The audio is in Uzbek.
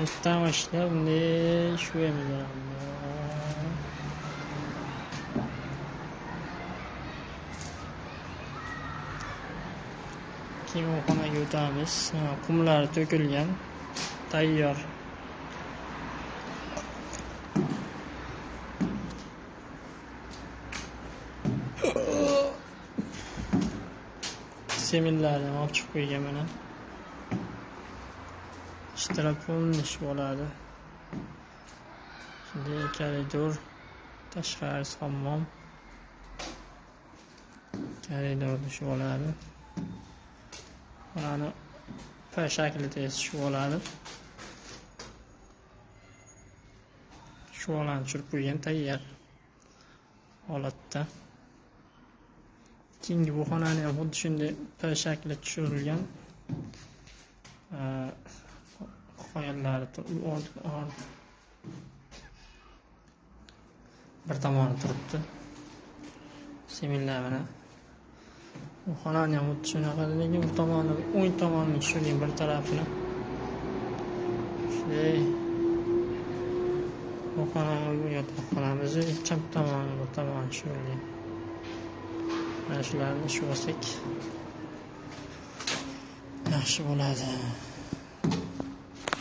Tamashla bunday shu emiz. Keyin u xonaga o'tamiz. Qumlari to'kilgan, tayyor. Seminlarni olib chiqib qo'ygan mana. Shtrapon ish bo'ladi. Shunday koridor, tashqarisi hammom. Koridor ish bo'ladi. Mana P shaklida ish bo'ladi. Shularni tushirib qo'ygan tayyor holatda. Keyingi bu xonani ham xuddi shunday P shaklida tushirilgan. Qoyalari bir tomoni turibdi. Seminlar mana. Bu xonani ham xuddi shunaqa, lekin bu tomoni, o'ng tomonini tushirgan bir tarafini. Shunday. Bu xonani yotoq xonamiz, chap tomoni, bu tomoni tushirilgan. Mana shularni ish olsak yaxshi bo'ladi.